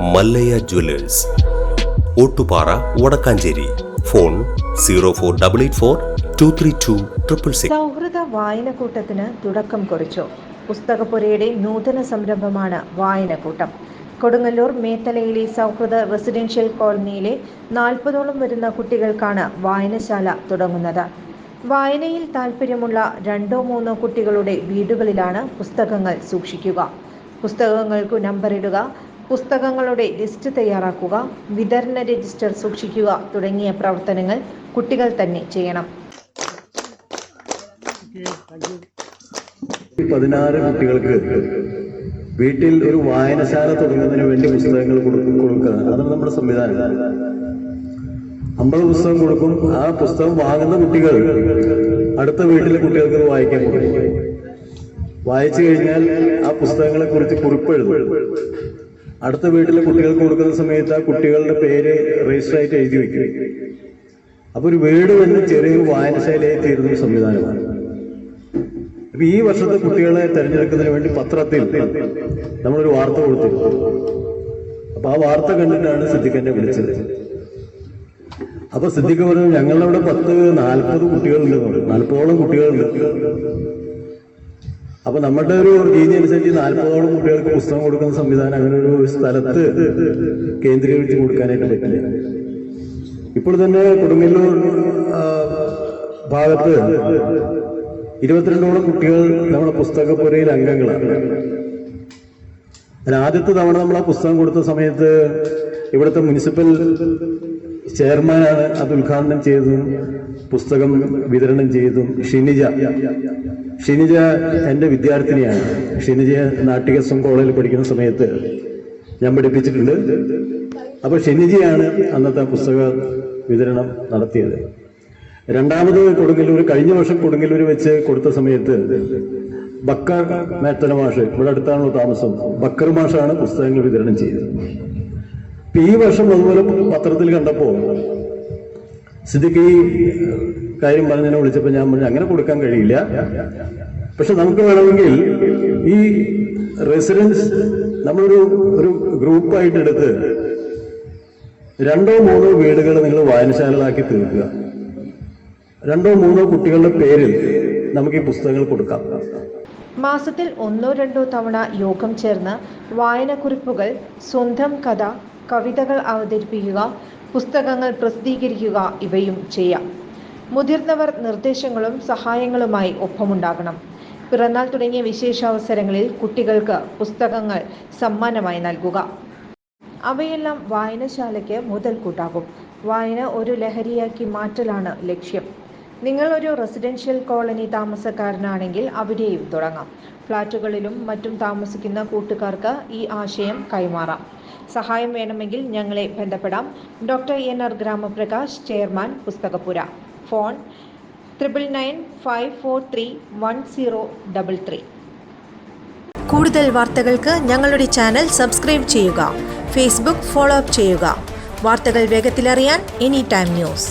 Mallayya Jewellers, Ottupara, Vadakkanchery. Phone 04884232666. സൗഹൃദ വായനക്കൂട്ടത്തിന് തുടക്കം കുറിച്ചു. പുസ്തകപ്പുരയുടെ നൂതന സംരംഭമാണ് വായനക്കൂട്ടം. കൊടുങ്ങല്ലൂർ മേത്തലയിലെ സൗഹൃദ റെസിഡൻഷ്യൽ കോളനിയിലെ 40ഓളം വരുന്ന കുട്ടികൾക്കാണ് വായനശാല തുടങ്ങുന്നത്. വായനയിൽ താൽപ്പര്യമുള്ള 2-3 കുട്ടികളുടെ വീടുകളിലാണ് പുസ്തകങ്ങൾ സൂക്ഷിക്കുക. പുസ്തകങ്ങൾക്കു നമ്പറിടുക, പുസ്തകങ്ങളുടെ ലിസ്റ്റ് തയ്യാറാക്കുക, വിതരണ രജിസ്റ്റർ സൂക്ഷിക്കുക തുടങ്ങിയ പ്രവർത്തനങ്ങൾ കുട്ടികൾ തന്നെ ചെയ്യണം. 16 കുട്ടികൾക്ക് വീട്ടിൽ ഒരു വായനശാല തുടങ്ങുന്നതിന് വേണ്ടി പുസ്തകങ്ങൾ കൊടുക്കുക. അതാണ് നമ്മുടെ സംവിധാനം. 50 പുസ്തകം കൊടുക്കും. ആ പുസ്തകം വാങ്ങുന്ന കുട്ടികൾ അടുത്ത വീട്ടിലെ കുട്ടികൾക്ക് വായിക്കാൻ കൊടുക്കും. വായിച്ചു കഴിഞ്ഞാൽ ആ പുസ്തകങ്ങളെ കുറിച്ച് കുറിപ്പെഴുതും. അടുത്ത വീട്ടിലെ കുട്ടികൾക്ക് കൊടുക്കുന്ന സമയത്ത് ആ കുട്ടികളുടെ പേര് രജിസ്റ്റർ ആയിട്ട് എഴുതി വയ്ക്കും. അപ്പൊ ഒരു വീട് തന്നെ ചെറിയൊരു വായനശാലയായി തീരുന്ന ഒരു സംവിധാനമാണ്. അപ്പൊ ഈ വർഷത്തെ കുട്ടികളെ തെരഞ്ഞെടുക്കുന്നതിന് വേണ്ടി പത്രത്തിൽ നമ്മളൊരു വാർത്ത കൊടുത്തിരുന്നു. അപ്പൊ ആ വാർത്ത കണ്ടിട്ടാണ് സിദ്ദിഖ് എന്നെ വിളിച്ചത്. അപ്പൊ സിദ്ദിഖ് പറഞ്ഞു, ഞങ്ങളുടെ അവിടെ 40 കുട്ടികളുണ്ട്, 40ഓളം കുട്ടികളുണ്ട്. അപ്പൊ നമ്മുടെ ഒരു രീതി അനുസരിച്ച് 40ഓളം കുട്ടികൾക്ക് പുസ്തകം കൊടുക്കുന്ന സംവിധാനം അങ്ങനെ ഒരു സ്ഥലത്ത് കേന്ദ്രീകരിച്ച് കൊടുക്കാനായിട്ട് പറ്റില്ല. ഇപ്പോൾ തന്നെ കൊടുങ്ങല്ലൂർ ഭാഗത്ത് 22ഓളം കുട്ടികൾ നമ്മുടെ പുസ്തകപ്പുരയിൽ അംഗങ്ങളാണ്. ആദ്യത്തെ തവണ നമ്മൾ ആ പുസ്തകം കൊടുത്ത സമയത്ത് ഇവിടുത്തെ മുനിസിപ്പൽ ചെയർമാനാണ് അത് ഉദ്ഘാടനം ചെയ്തതും പുസ്തകം വിതരണം ചെയ്തതും. ഷിനിജ എൻ്റെ വിദ്യാർത്ഥിനിയാണ്. ഷിനിജ നാട്ടികസം കോളേജിൽ പഠിക്കുന്ന സമയത്ത് ഞാൻ പഠിപ്പിച്ചിട്ടുണ്ട്. അപ്പൊ ഷിനിജയാണ് അന്നത്തെ പുസ്തക വിതരണം നടത്തിയത്. രണ്ടാമത് കൊടുങ്ങല്ലൂർ, കഴിഞ്ഞ വർഷം കൊടുങ്ങല്ലൂർ വെച്ച് കൊടുത്ത സമയത്ത് ബക്കർ മേത്തല മാഷ്, ഇവിടെ അടുത്താണല്ലോ താമസം, ബക്കർ മാഷാണ് പുസ്തകങ്ങൾ വിതരണം ചെയ്തത്. ഈ വർഷം അതുപോലെ പത്രത്തിൽ കണ്ടപ്പോ സിദ്ദിഖ് ഈ കാര്യം പറഞ്ഞതിനെ വിളിച്ചപ്പോൾ ഞാൻ പറഞ്ഞു, അങ്ങനെ കൊടുക്കാൻ കഴിയില്ല, പക്ഷെ നമുക്ക് വേണമെങ്കിൽ ഈ റെസിഡൻസ് നമ്മളൊരു ഗ്രൂപ്പായിട്ട് എടുത്ത് 2-3 വീടുകൾ നിങ്ങൾ വായനശാലകളാക്കി തീർക്കുക. 2-3 കുട്ടികളുടെ പേരിൽ നമുക്ക് ഈ പുസ്തകങ്ങൾ കൊടുക്കാം. മാസത്തിൽ 1-2 തവണ യോഗം ചേർന്ന് വായനക്കുറിപ്പുകൾ, സ്വന്തം കഥ, കവിതകൾ അവതരിപ്പിക്കുക, പുസ്തകങ്ങൾ പ്രസിദ്ധീകരിക്കുക ഇവയും ചെയ്യാം. മുതിർന്നവർ നിർദ്ദേശങ്ങളും സഹായങ്ങളുമായി ഒപ്പമുണ്ടാകണം. പിറന്നാൾ തുടങ്ങിയ വിശേഷാവസരങ്ങളിൽ കുട്ടികൾക്ക് പുസ്തകങ്ങൾ സമ്മാനമായി നൽകുക. അവയെല്ലാം വായനശാലയ്ക്ക് മുതൽക്കൂട്ടാകും. വായന ഒരു ലഹരിയാക്കി മാറ്റലാണ് ലക്ഷ്യം. നിങ്ങൾ ഒരു റെസിഡൻഷ്യൽ കോളനി താമസക്കാരനാണെങ്കിൽ അവിടെയും തുടങ്ങാം. ഫ്ളാറ്റുകളിലും മറ്റും താമസിക്കുന്ന കൂട്ടുകാർക്ക് ഈ ആശയം കൈമാറാം. സഹായം വേണമെങ്കിൽ ഞങ്ങളെ ബന്ധപ്പെടാം. Doctor NR Gramaprakash, chairman, Pusthakappura. Phone 9995431033. കൂടുതൽ വാർത്തകൾക്ക് ഞങ്ങളുടെ ചാനൽ സബ്സ്ക്രൈബ് ചെയ്യുക. ഫേസ്ബുക്ക് ഫോളോ അപ്പ് ചെയ്യുക. വാർത്തകൾ വേഗത്തിലറിയാൻ Anytime News.